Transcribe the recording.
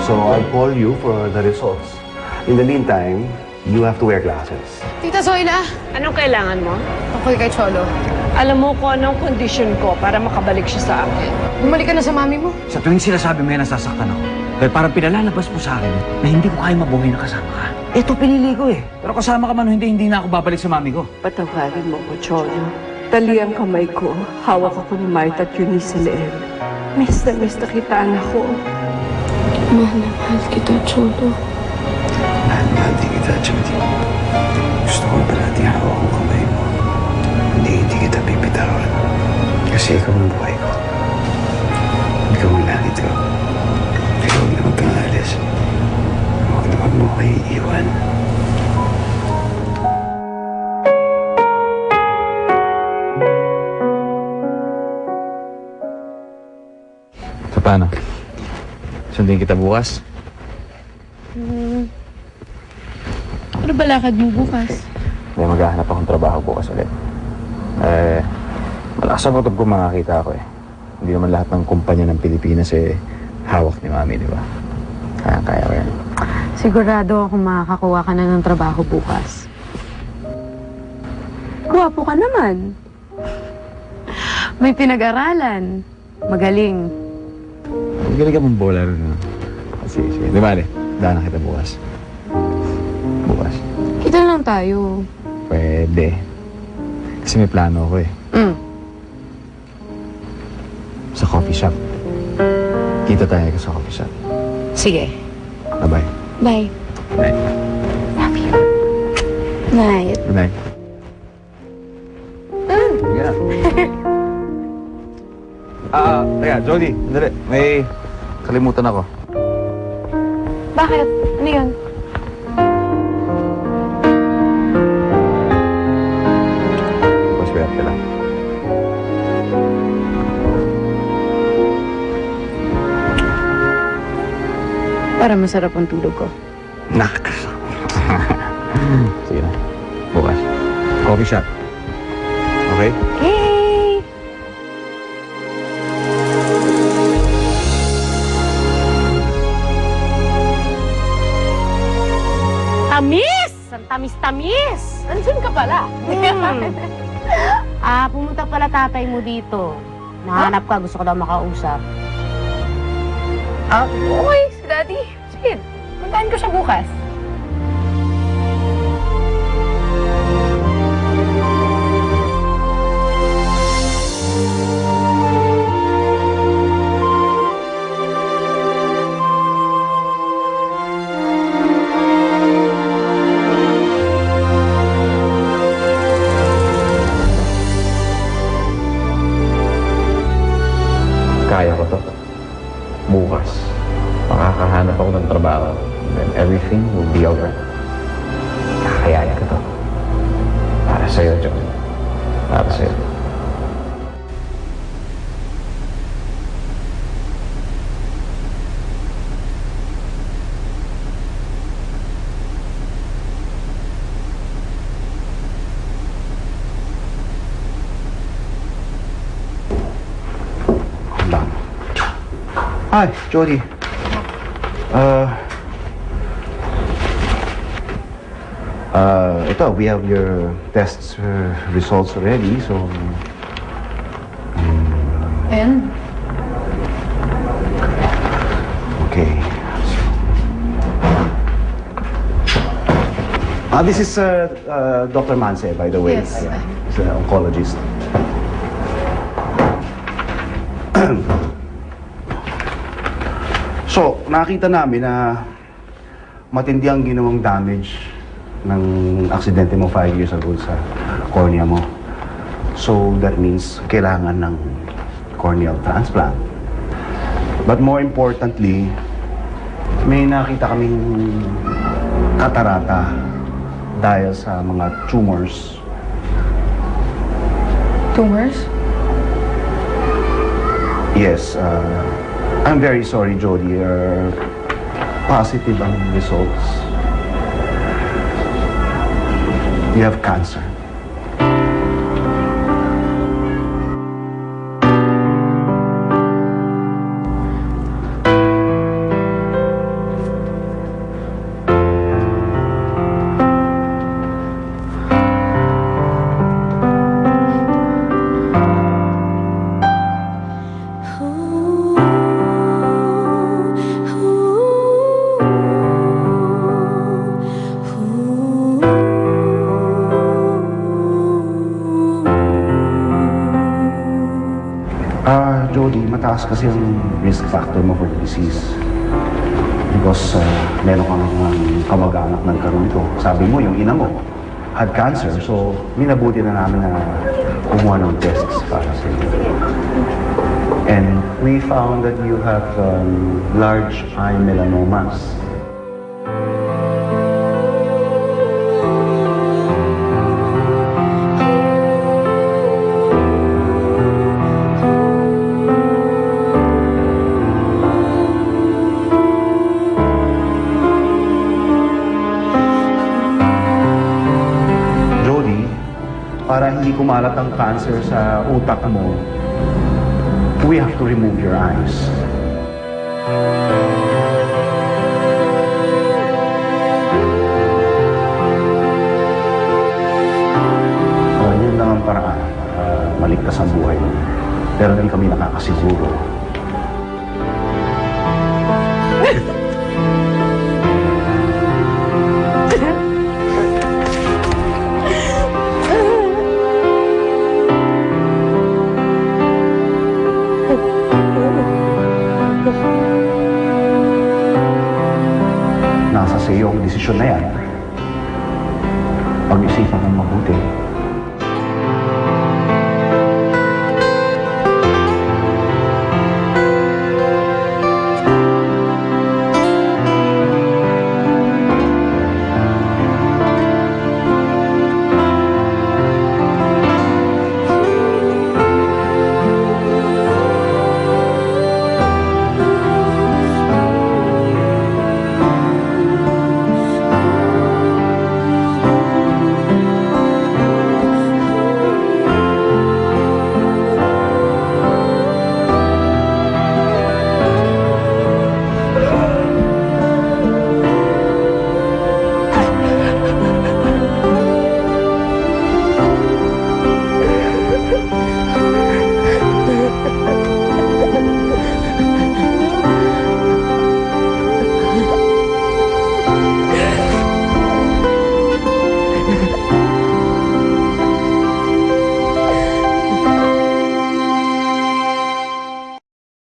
So I'll call you for the results. In the meantime, you have to wear glasses. Tita Zoila! Anong kailangan mo? Tungkol kay Cholo. Alam mo kung anong kondisyon ko para makabalik siya sa akin. Bumalik ka na sa mami mo. Sa tuwing sinasabi mo yan, nasasaktan ako. Dahil parang pinalalabas mo sa akin na hindi ko kaya mabuhay na kasama ka. Ito pinili ko eh. Pero kasama ka man o hindi na ako babalik sa mami ko. Patawarin mo ko, Cholo. Tali ang kamay ko. Hawak ako ni Martha at Eunice sa leeg. Miss na kita, anak ko. Mahal na mahal kita, Cholo. Mahal din kita, Jody. Gusto ko palati hawak ang kamay mo. Hindi kita bibitawan. Kasi ikaw ang buhay ko. Ikaw ang langit ko. Ikaw ang huwag kang alis. Huwag mo ko iiwan. So paano? Sundin kita bukas? Ano ba lakad mo bukas? May maghahanap akong trabaho bukas ulit. Malakas ang kutob ko makakita ako eh. Hindi naman lahat ng kumpanya ng Pilipinas hawak ni Mami, di ba? Kaya ko yan. Sigurado akong makakakuha ka na ng trabaho bukas. Guwapo ka naman. May pinag-aralan. Magaling. Magaling ka mong bola rin. Sige. Di ba, daan na kita bukas. Bukas. Kita lang tayo. Pwede. Kasi may plano ako eh. Sa coffee shop. Kita tayo sa coffee shop. Sige. Bye-bye. Bye. Good night. Love you. Night. Good night. Yeah. Teka, Jody, sandali. May kalimutan ako. Bakit? Ano yun? Paswerte lang. Para masarap ang tulog ko. Nak. Sige na. Bukas. Coffee shop. Okay? Hey! Tamis! Ang tamis-tamis! Andiyan ka pala. Pumunta pala tatay mo dito. Nahanap ka, gusto ko daw makausap. Okay, si Daddy. Sige, puntahan ko siya bukas. Kaya ko to. Bukas. Makakahanap ako ng trabaho. Then everything will be over. Kakayanin ko to. Para sa'yo, John. Para sa'yo. Hi, Jody. Ito, we have your tests results already, so... And? Okay. This is Dr. Manse, by the way. Yes. Yeah, he's an oncologist. So, nakita namin na matindi ang ginawang damage ng aksidente mo 5 years ago sa cornea mo. So, that means kailangan ng corneal transplant. But more importantly, may nakita kaming katarata dahil sa mga tumors. Tumors? Yes, I'm very sorry, Jody. Positive ang results. You have cancer. kasi ang risk factor mo for the disease. Because meron kang kamag-anak ng karoon ito. Sabi mo, yung ina mo had cancer, so minabuti na namin na kumuha ng tests para sa iyo. And we found that you have large eye melanomas. Para hindi kumalat ang cancer sa utak mo, we have to remove your eyes. Yun lang ang paraan para maligtas ang buhay mo. Pero hindi kami nakakasiguro. Nasa sa iyo ang desisyon na yan. Pag-isipan mong mabuti.